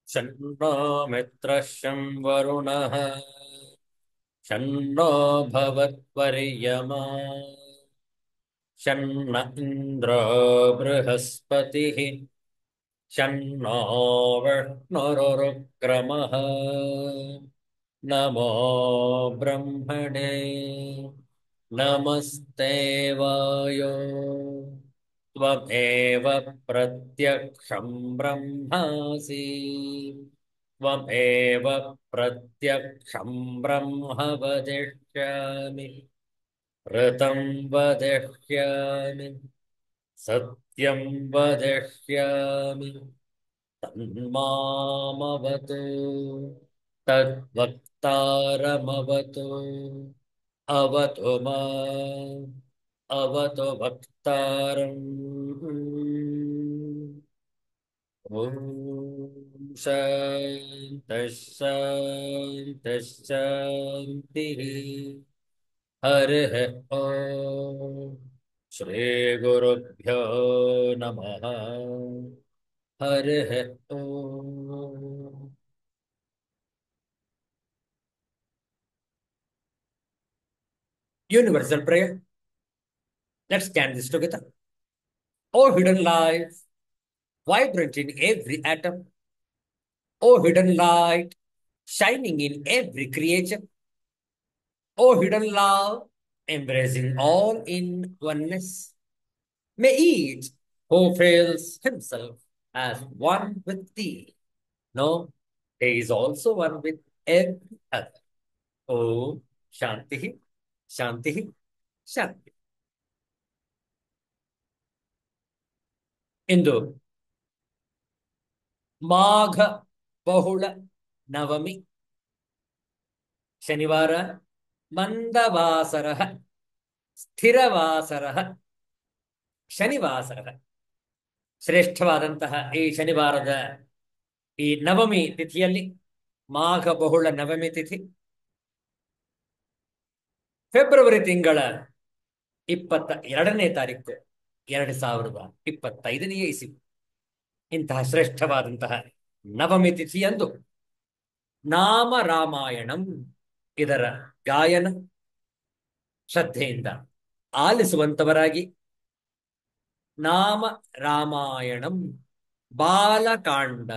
शन्नो मित्रः शं वरुणः शन्नो भवत्वर्यमा शन्न इन्द्रो बृहस्पतिः शन्नो विष्णुरुक्रमः नमो ब्रह्मणे नमस्ते वायो त्वमेव प्रत्यक्षं ब्रह्मासि त्वमेव प्रत्यक्षं ब्रह्म वदिष्यामि ऋतं वदिष्यामि सत्यं वदिष्यामि तन्मामवतु तद्वक्तारमवतु अवतु माम् अवतु वक्तारम् ॐ शान्तिः शान्तिः शान्तिः हरिः ॐ श्रीगुरुभ्यो नमः हरिः ॐ Universal prayer. Let's chant this together. O hidden life, vibrant in every atom. O hidden light, shining in every creature. O hidden love, embracing all in oneness. May each who feels himself as one with thee know he is also one with every other. Om Shanti, Shanti, Shanti. ಇಂದು ಮಾಘ ಬಹುಳ ನವಮಿ ಶನಿವಾರ ಮಂದವಾಸರ ಸ್ಥಿರವಾಸರ ಶನಿವಾಸರ ಶ್ರೇಷ್ಠವಾದಂತಹ ಈ ಶನಿವಾರದ ಈ ನವಮಿ ತಿಥಿಯಲ್ಲಿ ಮಾಘ ಬಹುಳ ನವಮಿ ತಿಥಿ February ತಿಂಗಳ 22ನೇ ತಾರೀಕು 2025ನೇ ಇಸವಿ ಇಂತಹ ಶ್ರೇಷ್ಠವಾದಂತಹ ನವಮಿ ತಿಥಿಯಂದು ನಾಮ ರಾಮಾಯಣಂ ಇದರ ಗಾಯನ ಶ್ರದ್ಧೆಯಿಂದ ಆಲಿಸುವಂತವರಾಗಿ ನಾಮ ರಾಮಾಯಣಂ ಬಾಲಕಾಂಡ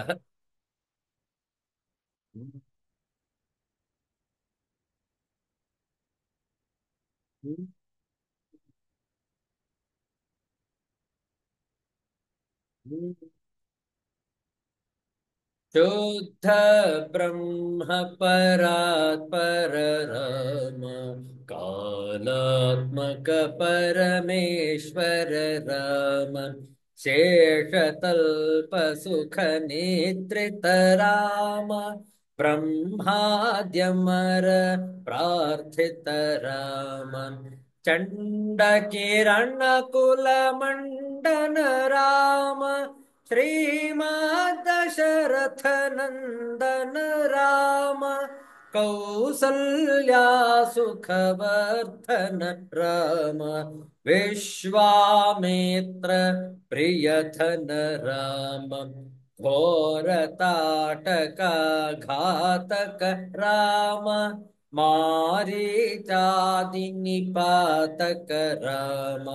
ಶುದ್ಧ ಬ್ರಹ್ಮ ಪರಾತ್ಪರ ರಾಮ ಕಾಲಾತ್ಮಕ ಪರಮೇಶ್ವರ ರಾಮ ಶೇಷತಲ್ಪ ಸುಖ ನಿದ್ರಿತ ರಾಮ ಬ್ರಹ್ಮಾದ್ಯಮರ ಪ್ರಾರ್ಥಿತ ರಾಮ ಚಂಡ ಕಿರಣ ಕುಲ ಮಂಡನ ರಾಮ श्रीमद् दशरथ नंदन राम कौसल्या सुखवर्धन राम विश्वामित्र प्रियधन राम घोरताटक घातक राम मारीचादि निपातक राम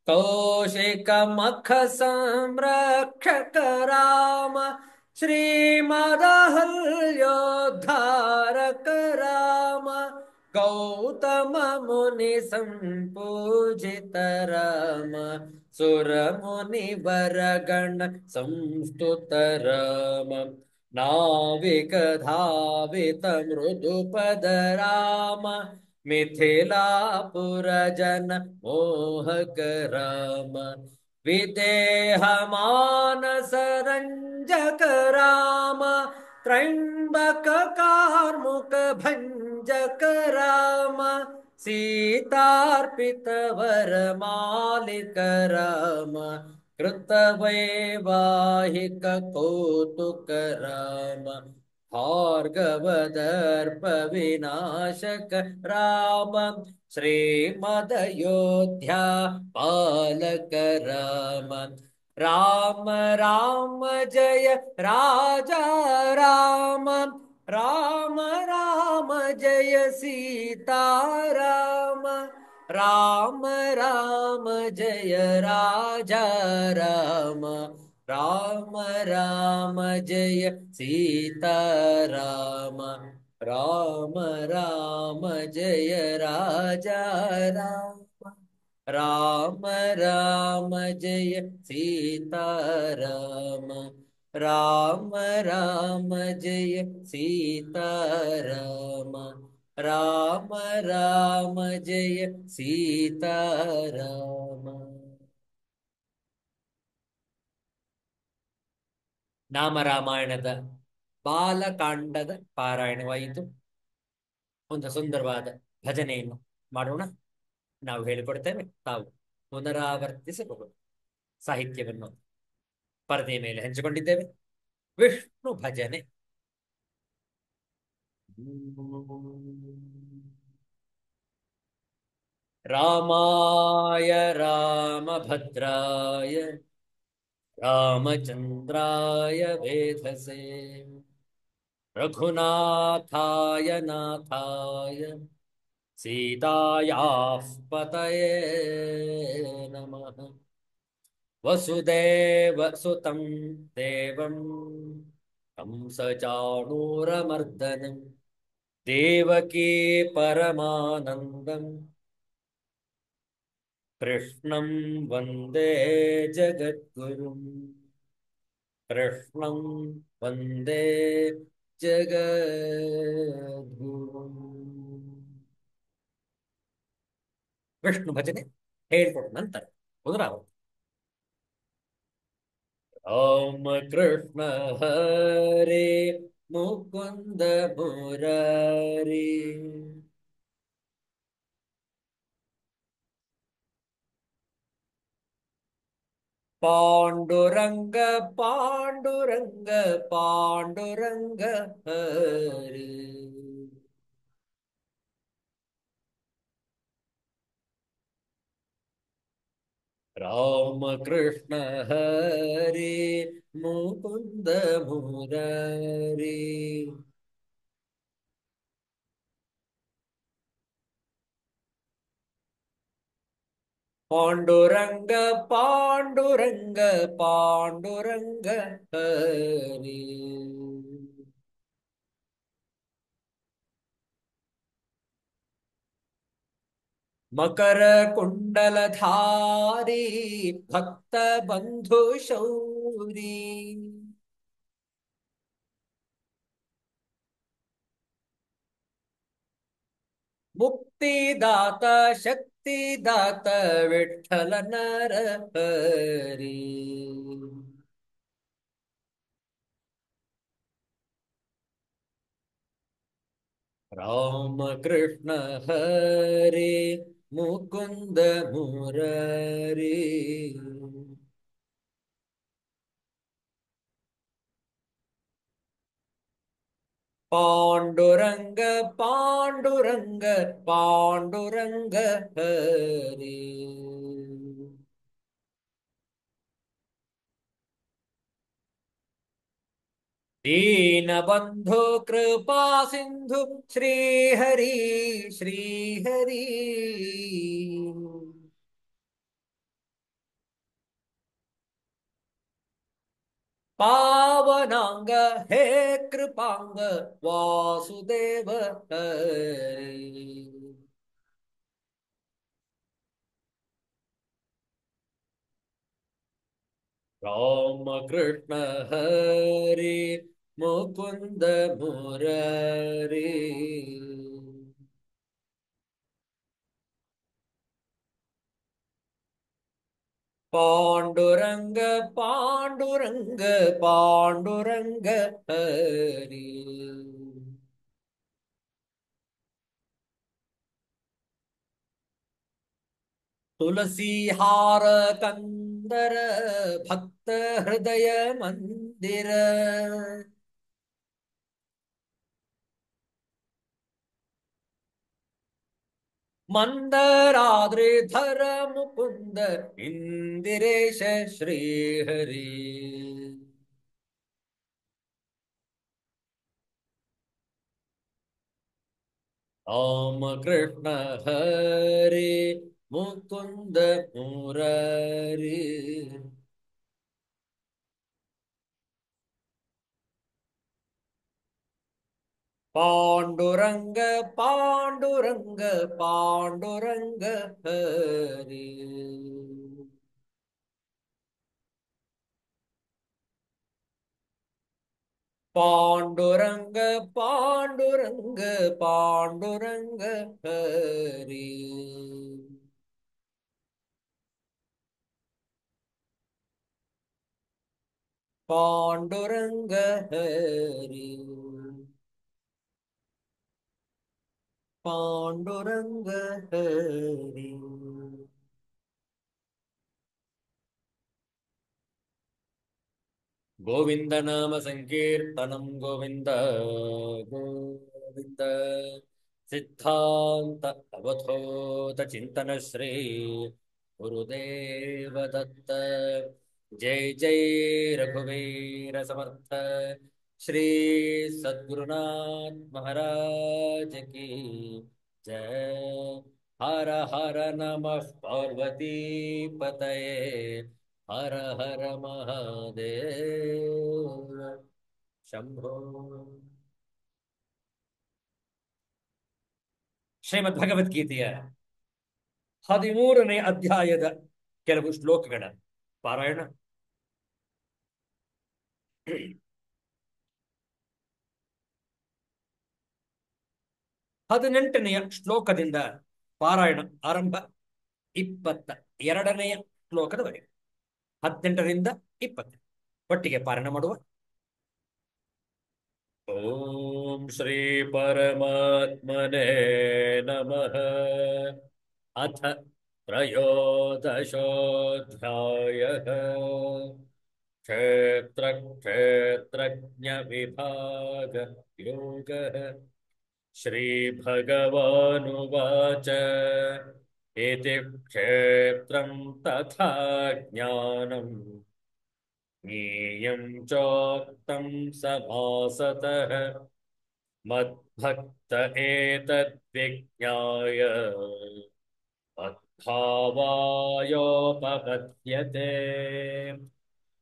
कौशिक मख संरक्षक राम श्रीमदहल्योद्धारक राम गौतम मुनि संपूजित राम सुर मुनि वरगण संस्तुत राम नाविक धावित मृदुपद राम मिथिलापुर जन मोहक राम विदेह मानस रंजक राम त्रैंबक कार्मुक भंजक राम सीतार्पित वर मालिक राम कृतवैवाहिक कौतुक राम भार्गवदर्प विनाशक राम श्रीमदयोध्या पालक राम राम राम जय राजा राम, राम राम जय सीता राम, राम राम जय राजा राम, राम राम जय सीता राम, राम राम जय राजा राम, राम राम जय सीता राम, राम राम जय सीता राम, राम राम जय सीता राम. ನಾಮ ರಾಮಾಯಣದ ಬಾಲಕಾಂಡದ ಪಾರಾಯಣವಾಯಿತು. ಒಂದು ಸುಂದರವಾದ ಭಜನೆಯನ್ನು ಮಾಡೋಣ. ನಾವು ಹೇಳಿಕೊಡ್ತೇವೆ, ತಾವು ಪುನರಾವರ್ತಿಸಬಹುದು. ಸಾಹಿತ್ಯವನ್ನು ಪರದೆಯ ಮೇಲೆ ಹಂಚಿಕೊಂಡಿದ್ದೇವೆ. ವಿಷ್ಣು ಭಜನೆ. ರಾಮಾಯ ರಾಮಭದ್ರಾಯ ರಾಮಚಂದ್ರಾಯ ವೇಧಸೆ ರಘುನಾಥಾಯ ನಾಥಾಯ सीतायाः पतये नमः. वसुदेव सुतं देवं कंसचाणूरमर्दनं देवकी परमानन्दं कृष्णं वन्दे जगद्गुरुम्, कृष्णं वन्दे जगद्गुरुम्. ವಿಷ್ಣು ಭಜನೆ ಹೇಳ್ಕೊಟ್ಟ ನಂತರ ಪುನರಾವರ್ತಿ. ರಾಮ ಕೃಷ್ಣ ಹರೇ ಮುಕುಂದ ಮುರಾರಿ, ಪಾಂಡುರಂಗ ಪಾಂಡುರಂಗ ಪಾಂಡುರಂಗ ಹರಿ. ರಾಮ ಕೃಷ್ಣ ಹರಿ ಮುಕುಂದ ಮುರಾರಿ, ಪಾಂಡುರಂಗ ಪಾಂಡುರಂಗ ಪಾಂಡುರಂಗ ಹರಿ. ಮಕರ ಕುಂಡಲಧಾರಿ ಭಕ್ತ ಬಂಧು ಶೌರಿ, ಮುಕ್ತಿದಾತ ಶಕ್ತಿದಾತ ವಿಠ್ಠಲ ನರಹರಿ. ರಾಮ ಕೃಷ್ಣ ಹರೇ ಮುಕುಂದ ಮುರಾರಿ, ಪಾಂಡುರಂಗ ಪಾಂಡುರಂಗ ಪಾಂಡುರಂಗ ಹರಿ. दीनबन्धो कृपा सिन्धु श्रीहरि श्रीहरि. पावनांग हे कृपांग वासुदेव हरि. राम कृष्ण हरि मुकुंद मुरारी, पांडुरंग पांडुरंग पांडुरंग हरि. तुलसी हार कंदर भक्त हृदय मंदिर, ಮಂದರಾದ್ರಿಧರ ಮುಕುಂದ ಇಂದಿರೇಶ ಶ್ರೀಹರಿ. ರಾಮ ಕೃಷ್ಣ ಹರಿ ಮುಕುಂದ ಮುರಾರಿ. ಪಾಂಡುರಂಗ ಪಾಂಡುರಂಗ ಪಾಂಡುರಂಗ ಹರಿ. ಪಾಂಡುರಂಗ ಪಾಂಡುರಂಗ ಪಾಂಡುರಂಗ ಹರಿ. ಪಾಂಡುರಂಗ ಹರಿ. ಪಾಂಡುರಂಗ ಹರಿ. ಗೋವಿಂದ ನಾಮ ಸಂಕೀರ್ತನಂ ಗೋವಿಂದ ಗೋವಿಂದ. ಸಿದ್ಧಾಂತ ಅವಧೂತ ಚಿಂತನ ಶ್ರೀ ಗುರುದೇವ ದತ್ತ. ಜೈ ಜೈ ರಘುವೀರ ಸಮರ್ಥ ಶ್ರೀ ಸದ್ಗುರುನಾಥ ಮಹಾರಾಜ ಕಿ जय. हर हर नमः पार्वती पतये हर हर महादेव शंभो. ಶ್ರೀಮದ್ ಭಗವದ್ಗೀತೆಯ 13ನೇ ಅಧ್ಯಾಯದ ಕೆಲವು ಶ್ಲೋಕಗಳ ಪಾರಾಯಣ. 18ನೆಯ ಶ್ಲೋಕದಿಂದ ಪಾರಾಯಣ ಆರಂಭ. 22ನೆಯ ಶ್ಲೋಕದವರೆಗೆ 18ರಿಂದ 20 ಒಟ್ಟಿಗೆ ಪಾರಾಯಣ ಮಾಡುವ. ಓಂ ಶ್ರೀ ಪರಮಾತ್ಮನೇ ನಮಃ. ಅಥ ತ್ರಯೋದಶೋऽಧ್ಯಾಯಃ. ಕ್ಷೇತ್ರ ಕ್ಷೇತ್ರಜ್ಞ ವಿಭಾಗ ಯೋಗಃ. ಶ್ರೀ ಭಗವಾನುವಾಚ ಇತಿ ಕ್ಷೇತ್ರಂ ತಥಾ ಜ್ಞಾನಂ ಜ್ಞೇಯಂ ಚೋಕ್ತಂ ಸಮಾಸತಃ. ಮದ್ಭಕ್ತ ಏತದ್ವಿಜ್ಞಾಯ ಮದ್ಭಾವಾಯೋಪಪದ್ಯತೆ.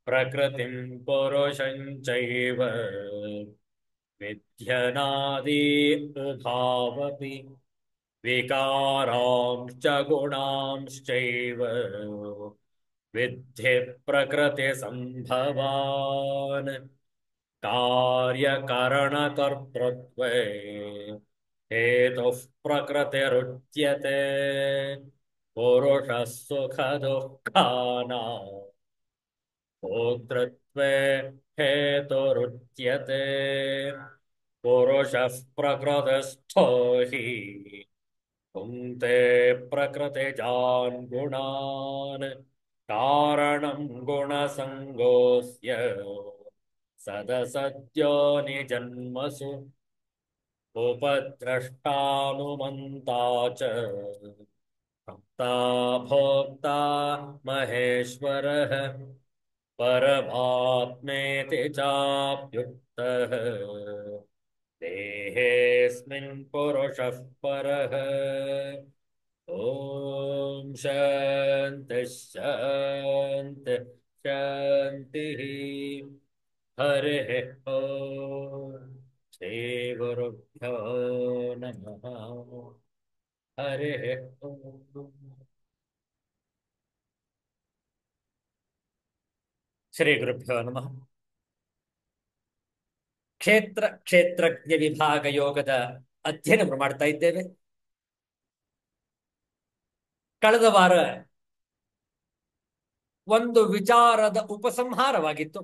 ಪ್ರಕೃತಿಂ ಪುರುಷಂ ಚೈವ ವಿದ್ಯನಾದಿ ಉಭಾವಪಿ. ವಿಕಾರಾಂಶ್ಚ ಗುಣಾಂಶ್ಚೈವ ವಿದ್ಧಿ ಪ್ರಕೃತಿ ಸಂಭವಾನ್. ಕಾರ್ಯಕರಣಕರ್ತೃತ್ವೇ ಹೇತುಃ ಪ್ರಕೃತಿರುಚ್ಯತೆ. ಪುರುಷಃ ಸುಖ ದುಃಖಾನಾಂ ಭೋಕ್ತೃತ್ವೇ ಹೇತುರುಚ್ಯತೆ. ಪುರುಷಃ ಪ್ರಕೃತಿಸ್ಥೋ ಹಿ ಭುಂಕ್ತೆ ಪ್ರಕೃತಿಜಾನ್ ಗುಣಾನ್. ಕಾರಣಂ ಗುಣಸಂಗೋಸ್ಯ ಸದಸದ್ಯೋ ನಿಜನ್ಮಸು. ಉಪದ್ರಷ್ಟಾನುಮಂತಾ ಚ ಭಕ್ತಾ ಭೋಕ್ತಾ ಮಹೇಶ್ವರಃ. ಪರಮಾತ್ಮೇತಿ ಚಾಪ್ಯುಕ್ತಃ ದೇಹೇಸ್ಮಿನ್ ಪುರುಷಃ ಪರಃ. ಓಂ ಶಾಂತಿ ಶಾಂತಿ ಶಾಂತಿ. ಹರಿ ಓಂ. ಶ್ರೀ ಗುರುಭ್ಯೋ ನಮಃ. ಹರಿ ಓಂ. ಶ್ರೀ ಗುರುಭ್ಯೋ ನಮಃ. ಕ್ಷೇತ್ರ ಕ್ಷೇತ್ರಜ್ಞ ವಿಭಾಗ ಯೋಗದ ಅಧ್ಯಯನ ಮಾಡ್ತಾ ಇದ್ದೇವೆ. ಕಳೆದ ವಾರ ಒಂದು ವಿಚಾರದ ಉಪಸಂಹಾರವಾಗಿತ್ತು.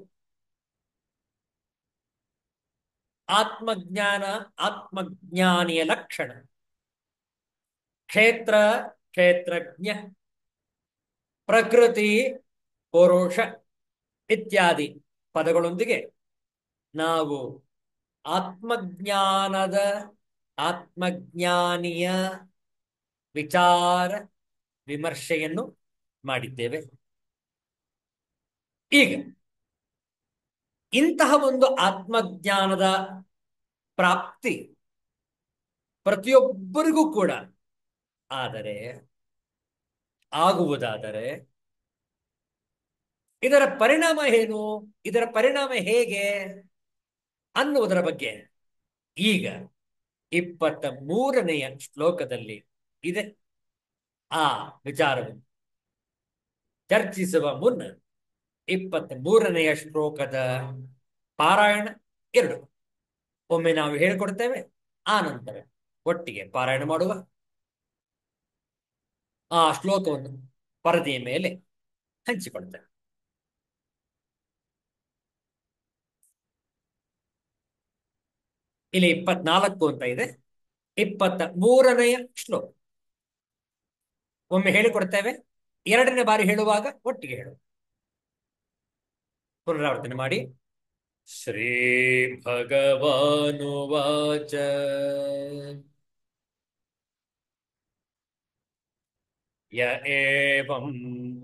ಆತ್ಮಜ್ಞಾನ, ಆತ್ಮಜ್ಞಾನಿಯ ಲಕ್ಷಣ, ಕ್ಷೇತ್ರ ಕ್ಷೇತ್ರಜ್ಞ, ಪ್ರಕೃತಿ ಪುರುಷ ಇತ್ಯಾದಿ ಪದಗಳೊಂದಿಗೆ ನಾವು ಆತ್ಮಜ್ಞಾನಿಯ ವಿಚಾರ ವಿಮರ್ಶೆಯನ್ನು ಮಾಡಿದ್ದೇವೆ. ಈಗ ಇಂತಹ ಒಂದು ಆತ್ಮಜ್ಞಾನದ ಪ್ರಾಪ್ತಿ ಪ್ರತಿಯೊಬ್ಬರಿಗೂ ಕೂಡ ಆದರೆ ಆಗುವುದಾದರೆ ಇದರ ಪರಿಣಾಮ ಏನು, ಇದರ ಪರಿಣಾಮ ಹೇಗೆ ಅನ್ನುವುದರ ಬಗ್ಗೆ ಈಗ 23ನೆಯ ಶ್ಲೋಕದಲ್ಲಿ ಇದೆ. ಆ ವಿಚಾರವನ್ನು ಚರ್ಚಿಸುವ ಮುನ್ನ 23ನೆಯ ಶ್ಲೋಕದ ಪಾರಾಯಣ 2 ಒಮ್ಮೆ ನಾವು ಹೇಳಿಕೊಡ್ತೇವೆ, ಆ ನಂತರ ಒಟ್ಟಿಗೆ ಪಾರಾಯಣ ಮಾಡುವ. ಆ ಶ್ಲೋಕವನ್ನು ಪರದೆಯ ಮೇಲೆ ಹಂಚಿಕೊಳ್ತೇವೆ. ಇಲ್ಲಿ 24 ಅಂತ ಇದೆ. 23ನೆಯ ಶ್ಲೋಕ ಒಮ್ಮೆ ಹೇಳಿಕೊಡ್ತೇವೆ, 2ನೇ ಬಾರಿ ಹೇಳುವಾಗ ಒಟ್ಟಿಗೆ ಹೇಳು. ಪುನರಾವರ್ತನೆ ಮಾಡಿ. ಶ್ರೀ ಭಗವಾನುವಾಚ ಯ ಏವಂ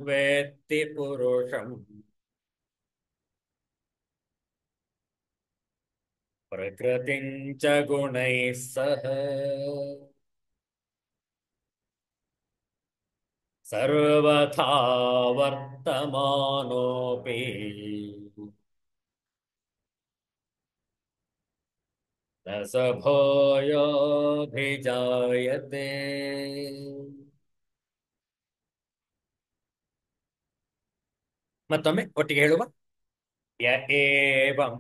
ವೇತ್ತಿ ಪುರುಷಂ ಪ್ರಕೃತಿಂ ಚ ಗುಣೈಃ ಸಹ ಸರ್ವಥಾ ವರ್ತಮಾನೋಪಿ ನ ಸ ಭೂಯೋಭಿಜಾಯತೆ. ಮತ್ತೊಮ್ಮೆ ಒಟ್ಟಿಗೆ ಹೇಳುವ. ಯ ಏವಂ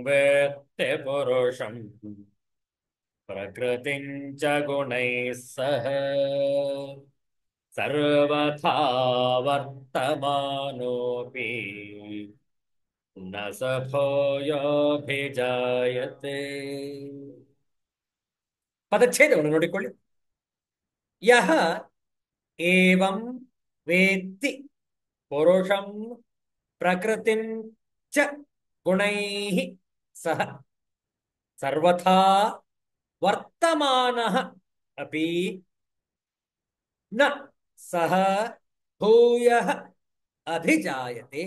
ವೇತ್ತಿ ಪುರುಷಂ ಪ್ರಕೃತಿಂ ಚ ಗುಣೈಃ ಸಹ ಸರ್ವಥಾ ವರ್ತಮಾನೋಪಿ ನ ಸ ಭೂಯೋಭಿಜಾಯತೆ. ಪದಚ್ಛೇದವನ್ನು ನೋಡಿಕೊಳ್ಳಿ. ಯಹ ಏವಂ ವೇತ್ತಿ ಪುರುಷಂ ಪ್ರಕೃತಿಂ ಚ ಗುಣೈಃ ಸಹ ಸರ್ವಥಾ ವರ್ತಮಾನಃ ಅಪಿ ನ ಸಹ ಭೂಯಃ ಅಭಿಜಾಯತೆ.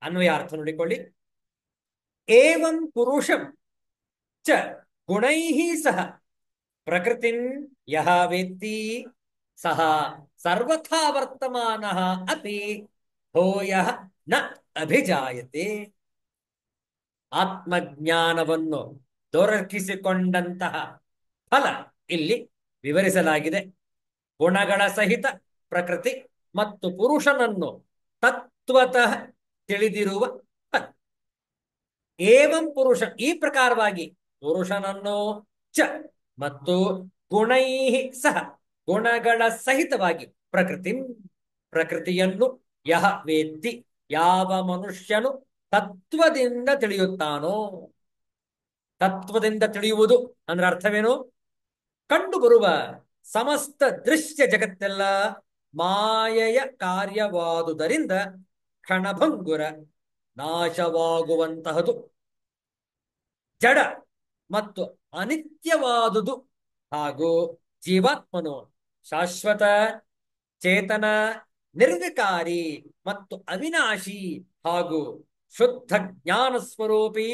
ಅನ್ವಯಾರ್ಥ ನೋಡಿಕೊಳ್ಳಿ. ಏವಂ ಪುರುಷಂ ಚ ಗುಣೈಃ ಸಹ ಪ್ರಕೃತಿಂ ಯಹ ವೇತ್ತಿ ಸಹ ಸರ್ವಥಾ ವರ್ತಮಾನಃ ಅಪಿ ಭೂಯಃ ನ ಅಭಿಜಾಯತೆ. ಆತ್ಮಜ್ಞಾನವನ್ನು ದೊರಕಿಸಿಕೊಂಡಂತಹ ಫಲ ಇಲ್ಲಿ ವಿವರಿಸಲಾಗಿದೆ. ಗುಣಗಳ ಸಹಿತ ಪ್ರಕೃತಿ ಮತ್ತು ಪುರುಷನನ್ನು ತತ್ವತಃ ತಿಳಿದಿರುವ ಫಲ. ಏವಂ ಪುರುಷ, ಈ ಪ್ರಕಾರವಾಗಿ ಪುರುಷನನ್ನು ಚ ಮತ್ತು ಗುಣೈಃ ಸಹ ಗುಣಗಳ ಸಹಿತವಾಗಿ ಪ್ರಕೃತಿ ಪ್ರಕೃತಿಯನ್ನು ಯಹ ವೇತ್ತಿ ಯಾವ ಮನುಷ್ಯನು ತತ್ವದಿಂದ ತಿಳಿಯುತ್ತಾನೋ. ತತ್ವದಿಂದ ತಿಳಿಯುವುದು ಅಂದ್ರೆ ಅರ್ಥವೇನು? ಕಂಡು ಬರುವ ಸಮಸ್ತ ದೃಶ್ಯ ಜಗತ್ತೆಲ್ಲ ಮಾಯೆಯ ಕಾರ್ಯವಾದುದರಿಂದ ಕ್ಷಣಭಂಗುರ ನಾಶವಾಗುವಂತಹದು, ಜಡ ಮತ್ತು ಅನಿತ್ಯವಾದುದು. ಹಾಗೂ ಜೀವಾತ್ಮನು ಶಾಶ್ವತ, ಚೇತನ, ನಿರ್ವಿಕಾರಿ ಮತ್ತು ಅವಿನಾಶಿ ಹಾಗೂ ಶುದ್ಧ ಜ್ಞಾನ ಸ್ವರೂಪಿ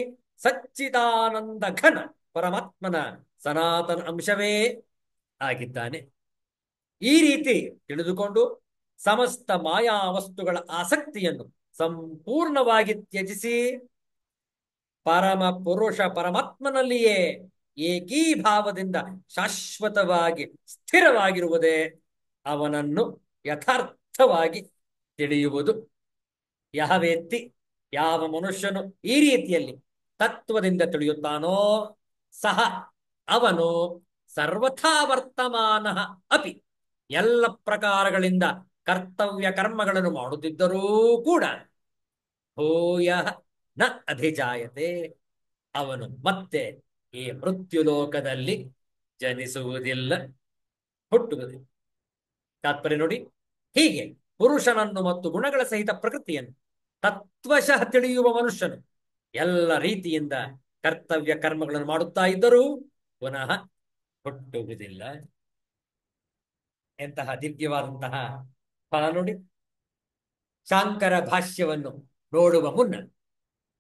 ಸಚ್ಚಿದಾನಂದ ಘನ ಪರಮಾತ್ಮನ ಸನಾತನ ಅಂಶವೇ ಆಗಿದ್ದಾನೆ. ಈ ರೀತಿ ತಿಳಿದುಕೊಂಡು ಸಮಸ್ತ ಮಾಯಾ ವಸ್ತುಗಳ ಆಸಕ್ತಿಯನ್ನು ಸಂಪೂರ್ಣವಾಗಿ ತ್ಯಜಿಸಿ ಪರಮ ಪುರುಷ ಪರಮಾತ್ಮನಲ್ಲಿಯೇ ಏಕೀಭಾವದಿಂದ ಶಾಶ್ವತವಾಗಿ ಸ್ಥಿರವಾಗಿರುವುದೇ ಅವನನ್ನು ಯಥಾರ್ಥವಾಗಿ ತಿಳಿಯುವುದು. ಯಹ ವೇತ್ತಿ, ಯಾವ ಮನುಷ್ಯನು ಈ ರೀತಿಯಲ್ಲಿ ತತ್ವದಿಂದ ತಿಳಿಯುತ್ತಾನೋ ಸಹ ಅವನು ಸರ್ವಥಾ ವರ್ತಮಾನ ಅಪಿ, ಎಲ್ಲ ಪ್ರಕಾರಗಳಿಂದ ಕರ್ತವ್ಯ ಕರ್ಮಗಳನ್ನು ಮಾಡುತ್ತಿದ್ದರೂ ಕೂಡ ಭೂಯ ನ ಅಭಿಜಾಯತೆ, ಅವನು ಮತ್ತೆ ಈ ಮೃತ್ಯುಲೋಕದಲ್ಲಿ ಜನಿಸುವುದಿಲ್ಲ, ಹುಟ್ಟುವುದಿಲ್ಲ. ತಾತ್ಪರ್ಯ ನೋಡಿ. ಹೀಗೆ ಪುರುಷನನ್ನು ಮತ್ತು ಗುಣಗಳ ಸಹಿತ ಪ್ರಕೃತಿಯನ್ನು ತತ್ವಶಃ ತಿಳಿಯುವ ಮನುಷ್ಯನು ಎಲ್ಲ ರೀತಿಯಿಂದ ಕರ್ತವ್ಯ ಕರ್ಮಗಳನ್ನು ಮಾಡುತ್ತಾ ಇದ್ದರೂ ಪುನಃ ಹುಟ್ಟುವುದಿಲ್ಲ. ಎಂತಹ ದಿವ್ಯವಾದಂತಹ ಫಲ ನೋಡಿ. ಶಾಂಕರ ಭಾಷ್ಯವನ್ನು ನೋಡುವ ಮುನ್ನ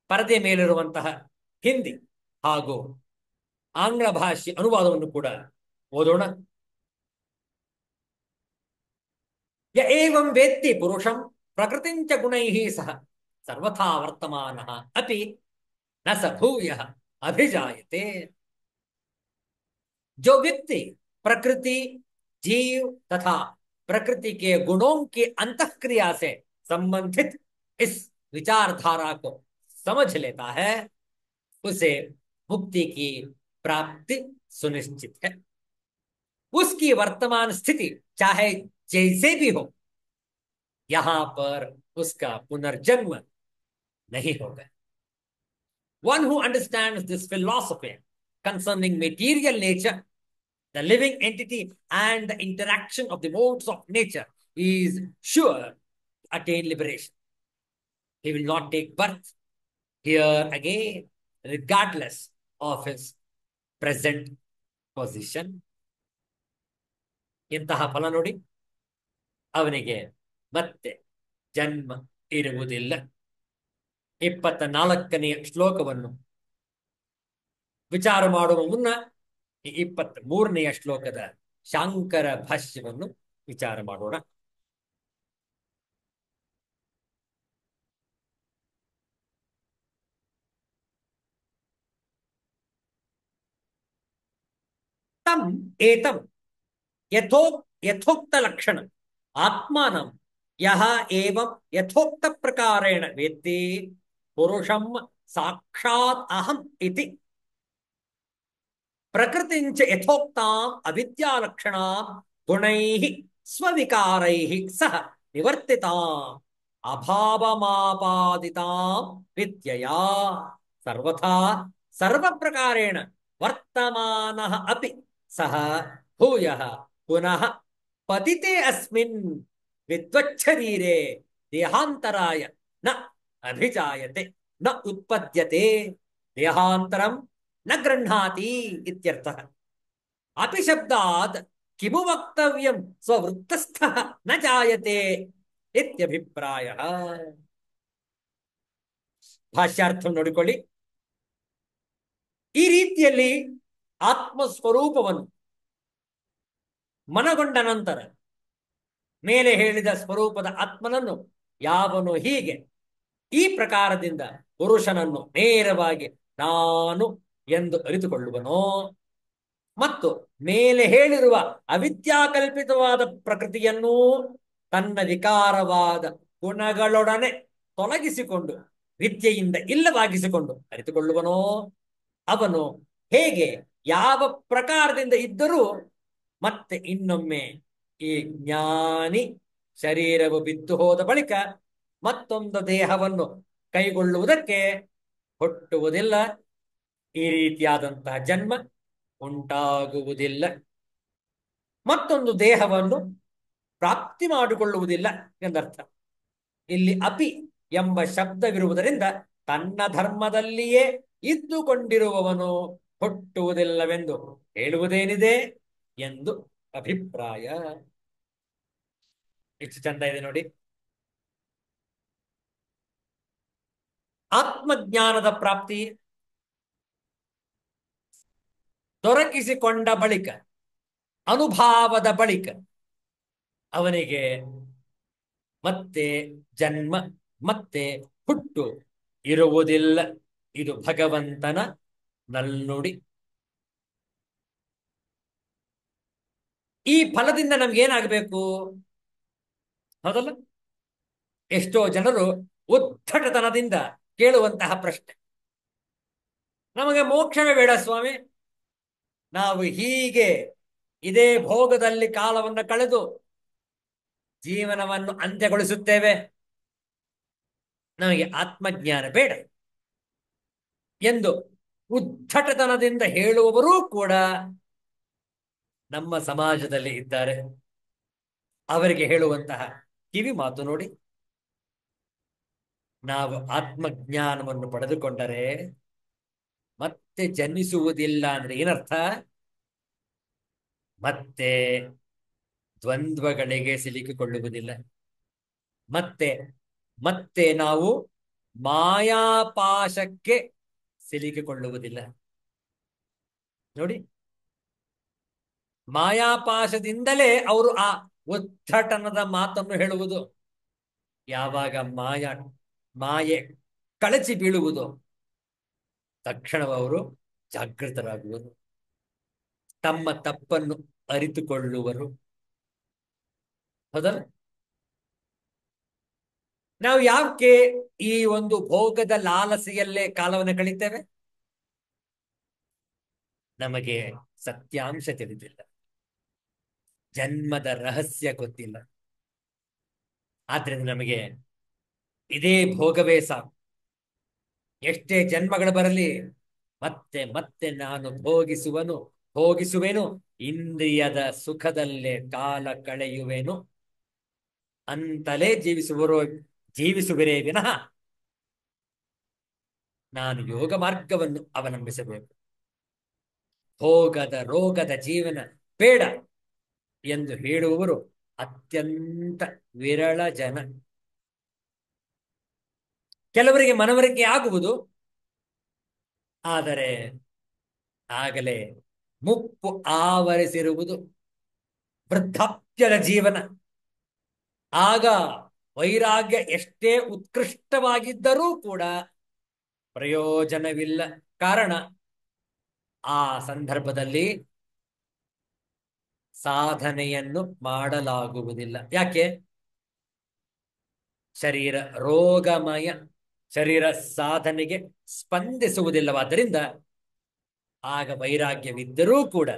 ಪರದೆ ಮೇಲಿರುವಂತಹ ಹಿಂದಿ ಹಾಗೂ ಆಂಗ್ಲ ಭಾಷೆ ಅನುವಾದವನ್ನು ಕೂಡ ಓದೋಣ. ಯ ಏವಂ ವೇತ್ತಿ ಪುರುಷಂ ಪ್ರಕೃತಿಂಚ ಗುಣೈಃ ಸಹ ಸರ್ವಥಾ ವರ್ತಮಾನಃ ಅಪಿ न स भूयः अभिजायते। जो व्यक्ति प्रकृति, जीव तथा प्रकृति के गुणों की अंतःक्रिया से संबंधित इस विचारधारा को समझ लेता है, उसे मुक्ति की प्राप्ति सुनिश्चित है। उसकी वर्तमान स्थिति चाहे जैसे भी हो, यहां पर उसका पुनर्जन्म नहीं होगा। One who understands this philosophy concerning material nature, the living entity, and the interaction of the modes of nature is sure to attain liberation. He will not take birth here again, regardless of his present position. ಇಂತಹ ಫಲ ನೋಡಿ, ಅವನಿಗೆ ಮತ್ತೆ ಜನ್ಮ ಇರುವುದಿಲ್ಲ. 24ನೇ ಶ್ಲೋಕವನ್ನು ವಿಚಾರ ಮಾಡುವ ಮುನ್ನ ಈ 23ನೇ ಶ್ಲೋಕದ ಶಾಂಕರ ಭಾಷ್ಯವನ್ನು ವಿಚಾರ ಮಾಡೋಣ. ತಂ ಏತಂ ಯಥೋಕ್ತ ಲಕ್ಷಣ ಆತ್ಮಾನಂ ಯಹ ಏವಂ ಯಥೋಕ್ತ ಪ್ರಕಾರೇಣ ವೇತ್ತಿ ಪುರುಷಂ ಸಾಕ್ಷಾತ್ ಅಹಂ ಇತಿ ಪ್ರಕೃತಿಂಚ ಯಥೋಕ್ತಾಂ ಅವಿದ್ಯಾಲಕ್ಷಣಾಂ ಗುಣೈಃ ಸ್ವವಿಕಾರೈಃ ಸಹ ನಿವರ್ತಿತಾಂ ಅಭಾವಮಾಪಾದಿತಾಂ ವಿದ್ಯಯಾ ಸರ್ವಥಾ ಸರ್ವಪ್ರಕಾರೇಣ ವರ್ತಮಾನಃ ಅಪಿ ಸಹ ಭೂಯಃ ಪುನಃ ಪತಿತೆ ಅಸ್ಮಿನ್ ವಿದ್ವಚ್ಛರೀರೆ ದೇಹಾಂತರಾಯ ನ ಅಭಿಜಾಯತೆ ನ ಉತ್ಪದ್ಯತೆ ದೇಹಾಂತರಂ ನ ಗೃಹ್ಣಾತಿ ಇತ್ಯರ್ಥಃ. ಅಪಿ ಶಬ್ದಾತ್ ಕಿಮು ವಕ್ತವ್ಯಂ ಸ್ವವೃತ್ತಸ್ಥಃ ನ ಜಾಯತೆ ಇತ್ಯಭಿಪ್ರಾಯಃ. ಭಾಷ್ಯಾರ್ಥ ನೋಡಿಕೊಳ್ಳಿ. ಈ ರೀತಿಯಲ್ಲಿ ಆತ್ಮಸ್ವರೂಪವನ್ನು ಮನಗೊಂಡ ನಂತರ ಮೇಲೆ ಹೇಳಿದ ಸ್ವರೂಪದ ಆತ್ಮನನ್ನು ಯಾವನು ಹೀಗೆ ಈ ಪ್ರಕಾರದಿಂದ ಪುರುಷನನ್ನು ನೇರವಾಗಿ ನಾನು ಎಂದು ಅರಿತುಕೊಳ್ಳುವನೋ ಮತ್ತು ಮೇಲೆ ಹೇಳಿರುವ ಅವಿದ್ಯಾಕಲ್ಪಿತವಾದ ಪ್ರಕೃತಿಯನ್ನು ತನ್ನ ವಿಕಾರವಾದ ಗುಣಗಳೊಡನೆ ತೊಲಗಿಸಿಕೊಂಡು ವಿದ್ಯೆಯಿಂದ ಇಲ್ಲವಾಗಿಸಿಕೊಂಡು ಅರಿತುಕೊಳ್ಳುವನೋ ಅವನು ಹೇಗೆ ಯಾವ ಪ್ರಕಾರದಿಂದ ಇದ್ದರೂ ಮತ್ತೆ ಇನ್ನೊಮ್ಮೆ ಈ ಜ್ಞಾನಿ ಶರೀರವು ಬಿದ್ದು ಹೋದ ಬಳಿಕ ಮತ್ತೊಂದು ದೇಹವನ್ನು ಕೈಗೊಳ್ಳುವುದಕ್ಕೆ ಹುಟ್ಟುವುದಿಲ್ಲ. ಈ ರೀತಿಯಾದಂತಹ ಜನ್ಮ ಉಂಟಾಗುವುದಿಲ್ಲ. ಮತ್ತೊಂದು ದೇಹವನ್ನು ಪ್ರಾಪ್ತಿ ಮಾಡಿಕೊಳ್ಳುವುದಿಲ್ಲ ಎಂದರ್ಥ. ಇಲ್ಲಿ ಅಪಿ ಎಂಬ ಶಬ್ದವಿರುವುದರಿಂದ ತನ್ನ ಧರ್ಮದಲ್ಲಿಯೇ ಇದ್ದುಕೊಂಡಿರುವವನು ಹುಟ್ಟುವುದಿಲ್ಲವೆಂದು ಹೇಳುವುದೇನಿದೆ ಎಂದು ಅಭಿಪ್ರಾಯ. ಎಷ್ಟು ಚಂದ ಇದೆ ನೋಡಿ. ಆತ್ಮಜ್ಞಾನದ ಪ್ರಾಪ್ತಿ ದೊರಕಿಸಿಕೊಂಡ ಬಳಿಕ, ಅನುಭಾವದ ಬಳಿಕ ಅವನಿಗೆ ಮತ್ತೆ ಜನ್ಮ ಮತ್ತೆ ಹುಟ್ಟು ಇರುವುದಿಲ್ಲ. ಇದು ಭಗವಂತನ ನಲ್ನುಡಿ. ಈ ಫಲದಿಂದ ನಮ್ಗೇನಾಗಬೇಕು? ಹೌದಲ್ಲ? ಎಷ್ಟೋ ಜನರು ಉದ್ಧಟತನದಿಂದ ಕೇಳುವಂತಹ ಪ್ರಶ್ನೆ, ನಮಗೆ ಮೋಕ್ಷವೇ ಬೇಡ ಸ್ವಾಮಿ, ನಾವು ಹೀಗೆ ಇದೇ ಭೋಗದಲ್ಲಿ ಕಾಲವನ್ನು ಕಳೆದು ಜೀವನವನ್ನು ಅಂತ್ಯಗೊಳಿಸುತ್ತೇವೆ, ನಮಗೆ ಆತ್ಮಜ್ಞಾನ ಬೇಡ ಎಂದು ಉದ್ಧಟತನದಿಂದ ಹೇಳುವವರೂ ಕೂಡ ನಮ್ಮ ಸಮಾಜದಲ್ಲಿ ಇದ್ದಾರೆ. ಅವರಿಗೆ ಹೇಳುವಂತಹ ಕಿವಿ ಮಾತು ನೋಡಿ, ನಾವು ಆತ್ಮಜ್ಞಾನವನ್ನು ಪಡೆದುಕೊಂಡರೆ ಮತ್ತೆ ಜನ್ಮಿಸುವುದಿಲ್ಲ ಅಂದ್ರೆ ಏನರ್ಥ? ಮತ್ತೆ ದ್ವಂದ್ವಗಳಿಗೆ ಸಿಲುಕಿಕೊಳ್ಳುವುದಿಲ್ಲ. ಮತ್ತೆ ಮತ್ತೆ ನಾವು ಮಾಯಾಪಾಶಕ್ಕೆ ಸಿಲುಕಿಕೊಳ್ಳುವುದಿಲ್ಲ. ನೋಡಿ, ಮಾಯಾಪಾಶದಿಂದಲೇ ಅವರು ಆ ಉದ್ಧಟನದ ಮಾತನ್ನು ಹೇಳುವುದು. ಯಾವಾಗ ಮಾಯೆ ಕಳಚಿ ಬೀಳುವುದು, ತಕ್ಷಣವವರು ಜಾಗೃತರಾಗುವರು, ತಮ್ಮ ತಪ್ಪನ್ನು ಅರಿತುಕೊಳ್ಳುವರು. ಹೌದಲ್ಲ? ನಾವು ಯಾಕೆ ಈ ಒಂದು ಭೋಗದ ಲಾಲಸೆಯಲ್ಲೇ ಕಾಲವನ್ನು ಕಳೀತೇವೆ? ನಮಗೆ ಸತ್ಯಾಂಶ ತಿಳಿದಿಲ್ಲ, ಜನ್ಮದ ರಹಸ್ಯ ಗೊತ್ತಿಲ್ಲ. ಆದ್ರಿಂದ ನಮಗೆ ಇದೇ ಭೋಗವೇ ಸಾಕು. ಎಷ್ಟೇ ಜನ್ಮಗಳು ಬರಲಿ, ಮತ್ತೆ ಮತ್ತೆ ನಾನು ಭೋಗಿಸುವೆನು, ಇಂದ್ರಿಯದ ಸುಖದಲ್ಲೇ ಕಾಲ ಕಳೆಯುವೆನು ಅಂತಲೇ ಜೀವಿಸುವಿರೇ ವಿನಃ ನಾನು ಯೋಗ ಮಾರ್ಗವನ್ನು ಅವಲಂಬಿಸಬೇಕು. ಭೋಗದ ರೋಗದ ಜೀವನ ಬೇಡ ಎಂದು ಹೇಳುವವರು ಅತ್ಯಂತ ವಿರಳ ಜನ. ಕೆಲವರಿಗೆ ಮನವರಿಕೆ ಆಗುವುದು, ಆದರೆ ಆಗಲೇ ಮುಪ್ಪು ಆವರಿಸಿರುವುದು, ವೃದ್ಧಾಪ್ಯದ ಜೀವನ. ಆಗ ವೈರಾಗ್ಯ ಎಷ್ಟೇ ಉತ್ಕೃಷ್ಟವಾಗಿದ್ದರೂ ಕೂಡ ಪ್ರಯೋಜನವಿಲ್ಲ. ಕಾರಣ, ಆ ಸಂದರ್ಭದಲ್ಲಿ ಸಾಧನೆಯನ್ನು ಮಾಡಲಾಗುವುದಿಲ್ಲ. ಯಾಕೆ? ಶರೀರ ರೋಗಮಯ, ಶರೀರ ಸಾಧನೆಗೆ ಸ್ಪಂದಿಸುವುದಿಲ್ಲವಾದ್ದರಿಂದ ಆಗ ವೈರಾಗ್ಯವಿದ್ದರೂ ಕೂಡ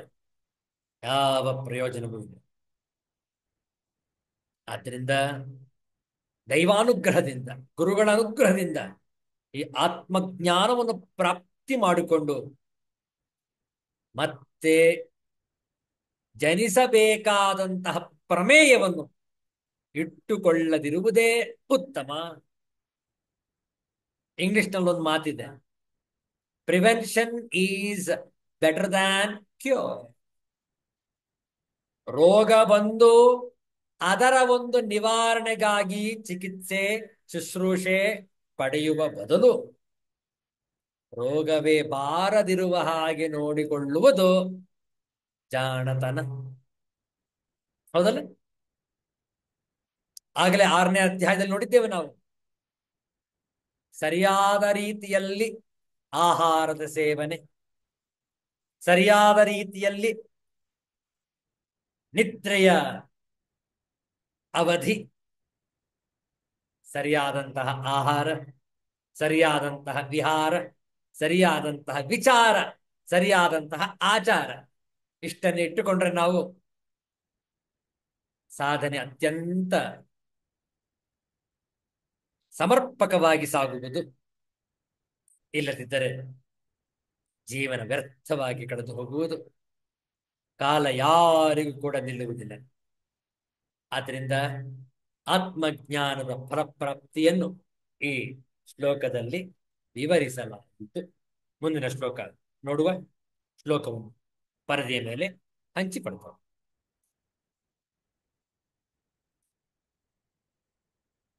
ಯಾವ ಪ್ರಯೋಜನವೂ ಇಲ್ಲ. ಆದ್ದರಿಂದ ದೈವಾನುಗ್ರಹದಿಂದ, ಗುರುಗಳ ಅನುಗ್ರಹದಿಂದ ಈ ಆತ್ಮಜ್ಞಾನವನ್ನು ಪ್ರಾಪ್ತಿ ಮಾಡಿಕೊಂಡು ಮತ್ತೆ ಜನಿಸಬೇಕಾದಂತಹ ಪ್ರಮೇಯವನ್ನು ಇಟ್ಟುಕೊಳ್ಳದಿರುವುದೇ ಉತ್ತಮ. ಇಂಗ್ಲಿಷ್ನಲ್ಲಿ ಒಂದು ಮಾತಿದೆ, prevention is better than cure. ರೋಗ ಬಂದು ಅದರ ಒಂದು ನಿವಾರಣೆಗಾಗಿ ಚಿಕಿತ್ಸೆ ಶುಶ್ರೂಷೆ ಪಡೆಯುವ ಬದಲು ರೋಗವೇ ಬಾರದಿರುವ ಹಾಗೆ ನೋಡಿಕೊಳ್ಳುವುದು ಜಾಣತನ. ಹೌದಲ್ಲ? ಆಗಲೇ 6ನೇ ಅಧ್ಯಾಯದಲ್ಲಿ ನೋಡಿದ್ದೇವೆ ನಾವು. ಸರಿಯಾದ ರೀತಿಯಲ್ಲಿ ಆಹಾರದ ಸೇವನೆ, ಸರಿಯಾದ ರೀತಿಯಲ್ಲಿ ನಿದ್ರೆಯ ಅವಧಿ, ಸರಿಯಾದಂತಹ ಆಹಾರ, ಸರಿಯಾದಂತಹ ವಿಹಾರ, ಸರಿಯಾದಂತಹ ವಿಚಾರ, ಸರಿಯಾದಂತಹ ಆಚಾರ, ಇಷ್ಟನ್ನು ಇಟ್ಟುಕೊಂಡ್ರೆ ನಾವು ಸಾಧನೆ ಅತ್ಯಂತ ಸಮರ್ಪಕವಾಗಿ ಸಾಗುವುದು. ಇಲ್ಲದಿದ್ದರೆ ಜೀವನ ವ್ಯರ್ಥವಾಗಿ ಕಳೆದು ಹೋಗುವುದು, ಕಾಲ ಯಾರಿಗೂ ಕೂಡ ನಿಲ್ಲುವುದಿಲ್ಲ. ಆದ್ದರಿಂದ ಆತ್ಮಜ್ಞಾನದ ಫಲಪ್ರಾಪ್ತಿಯನ್ನು ಈ ಶ್ಲೋಕದಲ್ಲಿ ವಿವರಿಸಲಾಗಿತ್ತು. ಮುಂದಿನ ಶ್ಲೋಕ ನೋಡುವ. ಶ್ಲೋಕವನ್ನು ಪರದೆಯ ಮೇಲೆ ಹಂಚಿಕೊಳ್ತಾರೆ.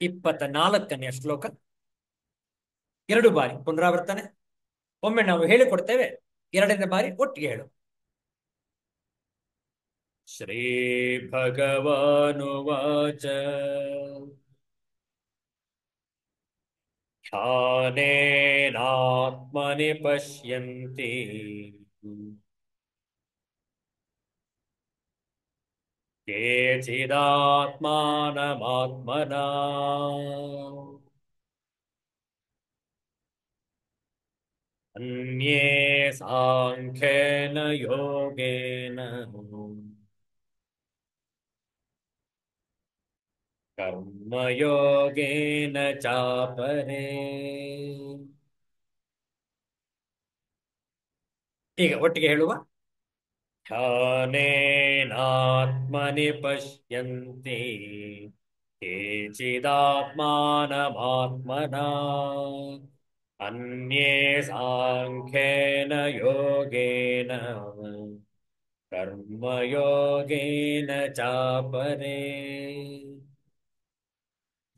24ನೇ ಶ್ಲೋಕ 2 ಬಾರಿ ಪುನರಾವರ್ತನೆ. ಒಮ್ಮೆ ನಾವು ಹೇಳಿಕೊಡ್ತೇವೆ, 2ನೇ ಬಾರಿ ಒಟ್ಟಿಗೆ ಹೇಳು. ಶ್ರೀ ಭಗವಾನುವಾಚ ಧ್ಯಾನೇನಾತ್ಮನಿ ಪಶ್ಯಂತಿ ಕೇಚಿದಾತ್ಮಾನಮಾತ್ಮನಾ ಅನ್ಯೇ ಸಾಂಖ್ಯೇನ ಯೋಗೇನ ಕರ್ಮಯೋಗೇನ ಚಾಪರೇ. ಈಗ ಒಟ್ಟಿಗೆ ಹೇಳುವ. ಧ್ಯಾನೇನಾತ್ಮನಿ ಪಶ್ಯಂತಿ ಕೇಚಿದಾತ್ಮಾನಮಾತ್ಮನಾ ಅನ್ಯೇ ಸಾಂಖ್ಯೇನ ಯೋಗೇನ ಕರ್ಮಯೋಗೇನ ಚಾಪರೇ.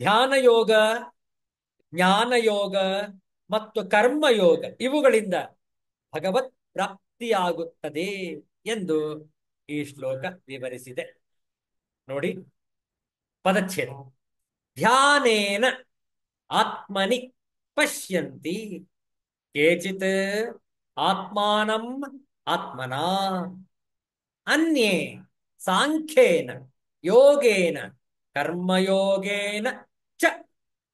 ಧ್ಯಾನ ಯೋಗ, ಜ್ಞಾನ ಯೋಗ ಮತ್ತು ಕರ್ಮಯೋಗ ಇವುಗಳಿಂದ ಭಗವತ್ ಪ್ರಾಪ್ತಿಯಾಗುತ್ತದೆ ಎಂದು ಈ ಶ್ಲೋಕ ವಿವರಿಸಿದೆ. ನೋಡಿ ಪದಚ್ಛೇದ. ಧ್ಯಾನೇನ ಆತ್ಮನಿ ಪಶ್ಯಂತಿ ಕೇಚಿತ್ ಆತ್ಮಾನಂ ಆತ್ಮನಾ ಅನ್ಯೇ ಸಾಂಖ್ಯೇನ ಯೋಗೇನ ಕರ್ಮಯೋಗೇನ ಚ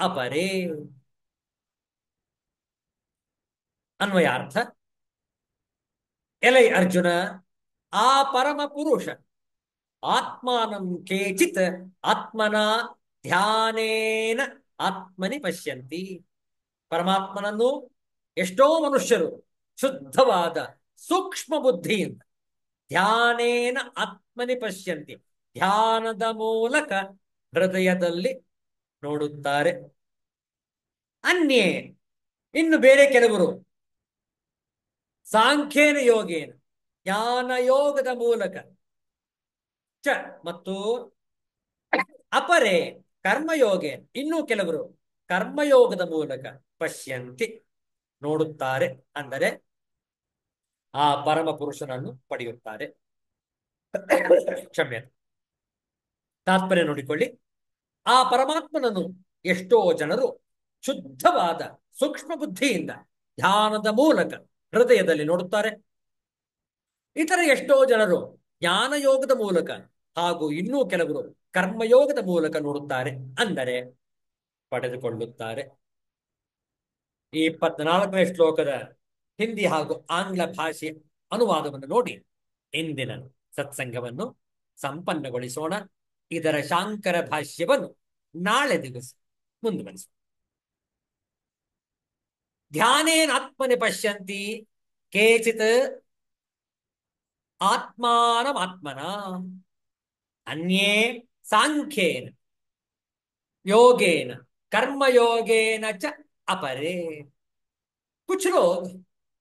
ಅಪರೇ. ಅನ್ವಯಾರ್ಥ. ಎಲೈ ಅರ್ಜುನ, ಆ ಪರಮ ಪುರುಷ ಆತ್ಮಾನಂ ಕೇಚಿತ್ ಆತ್ಮನ ಧ್ಯಾನೇನ ಆತ್ಮನಿ ಪಶ್ಯಂತಿ. ಪರಮಾತ್ಮನನ್ನು ಎಷ್ಟೋ ಮನುಷ್ಯರು ಶುದ್ಧವಾದ ಸೂಕ್ಷ್ಮ ಬುದ್ಧಿಯಿಂದ ಧ್ಯಾನೇನ ಆತ್ಮನಿ ಪಶ್ಯಂತಿ, ಧ್ಯಾನದ ಮೂಲಕ ಹೃದಯದಲ್ಲಿ ನೋಡುತ್ತಾರೆ. ಅನ್ಯೇ, ಇನ್ನು ಬೇರೆ ಕೆಲವರು ಸಾಂಖ್ಯೇನ ಯೋಗೇನ, ಜ್ಞಾನ ಯೋಗದ ಮೂಲಕ ಚ ಮತ್ತು ಅಪರೇ ಕರ್ಮಯೋಗೇ, ಇನ್ನೂ ಕೆಲವರು ಕರ್ಮಯೋಗದ ಮೂಲಕ ಪಶ್ಯಂತಿ ನೋಡುತ್ತಾರೆ, ಅಂದರೆ ಆ ಪರಮ ಪುರುಷನನ್ನು ಪಡೆಯುತ್ತಾರೆ. ಕ್ಷಮ್ಯ. ತಾತ್ಪರ್ಯ ನೋಡಿಕೊಳ್ಳಿ. ಆ ಪರಮಾತ್ಮನನ್ನು ಎಷ್ಟೋ ಜನರು ಶುದ್ಧವಾದ ಸೂಕ್ಷ್ಮ ಬುದ್ಧಿಯಿಂದ ಧ್ಯಾನದ ಮೂಲಕ ಹೃದಯದಲ್ಲಿ ನೋಡುತ್ತಾರೆ. ಇತರ ಎಷ್ಟೋ ಜನರು ಜ್ಞಾನಯೋಗದ ಮೂಲಕ ಹಾಗೂ ಇನ್ನೂ ಕೆಲವರು ಕರ್ಮಯೋಗದ ಮೂಲಕ ನೋಡುತ್ತಾರೆ, ಅಂದರೆ ಪಡೆದುಕೊಳ್ಳುತ್ತಾರೆ. ಈ 24ನೇ ಶ್ಲೋಕದ ಹಿಂದಿ ಹಾಗೂ ಆಂಗ್ಲ ಭಾಷೆ ಅನುವಾದವನ್ನು ನೋಡಿ ಇಂದಿನ ಸತ್ಸಂಗವನ್ನು ಸಂಪನ್ನಗೊಳಿಸೋಣ. ಇದರ ಶಾಂಕರ ಭಾಷ್ಯವನ್ನು ನಾಳೆ ದಿವಸ ಮುಂದುವರಿಸೋಣ. ಧ್ಯಾನೇನ ಆತ್ಮನೆ ಪಶ್ಯಂತಿ ಕೇಚಿತ್ ಆತ್ಮಾನಮಾತ್ಮನ ಅನ್ಯೇ ಸಾಂಖ್ಯೇನ योगेन कर्मयोगेन च अपरे. कुछ लोग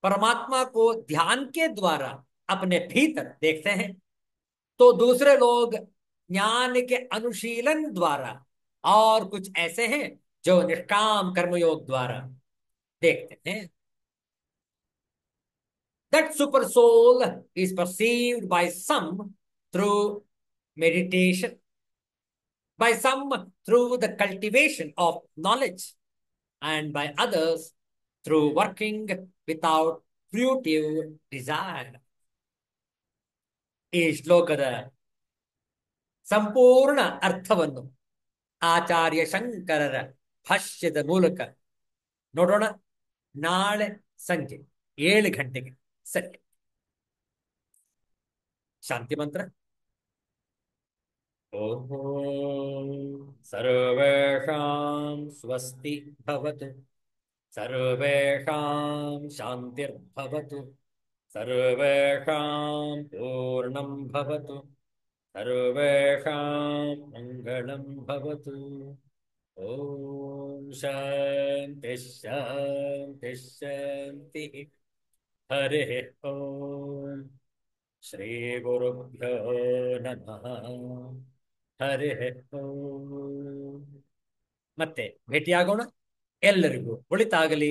परमात्मा को ध्यान के द्वारा अपने भीतर देखते हैं, तो दूसरे लोग ज्ञान के अनुशीलन द्वारा, और कुछ ऐसे हैं जो निष्काम कर्मयोग द्वारा देखते हैं. That super soul is perceived by some through meditation, by some through the cultivation of knowledge, and by others through working without fruitive desire. ಈ ಶ್ಲೋಕದ ಸಂಪೂರ್ಣ ಅರ್ಥವನ್ನು ಆಚಾರ್ಯ ಶಂಕರರ ಭಾಷ್ಯದ ಮೂಲಕ ನೋಡೋಣ ನಾಳೆ ಸಂಜೆ 7 ಗಂಟೆಗೆ. ಸರಿ. ಶಾಂತಿ ಮಂತ್ರ. ಓಂ ಸರ್ವೇಷಾಂ ಸ್ವಸ್ತಿ ಭವತು, ಸರ್ವೇಷಾಂ ಶಾಂತಿರ್ಭವತು, ಸರ್ವೇಷಾಂ ಪೂರ್ಣಂ ಭವತು, ಸರ್ವೇಷಾಂ ಮಂಗಳಂ ಭವತು. ಓಂ ಶಾಂತಿ ಶಾಂತಿ ಶಾಂತಿ. ಹರಿ ಓಂ. ಶ್ರೀ ಗುರುಭ್ಯೋ ನಮಃ. ಹರಿ ಓಂ. ಮತ್ತೆ ಭೇಟಿಯಾಗೋಣ. ಎಲ್ಲರಿಗೂ ಒಳಿತಾಗಲಿ,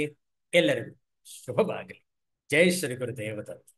ಎಲ್ಲರಿಗೂ ಶುಭವಾಗಲಿ. ಜೈ ಶ್ರೀ ಗುರುದೇವದತ್ತ.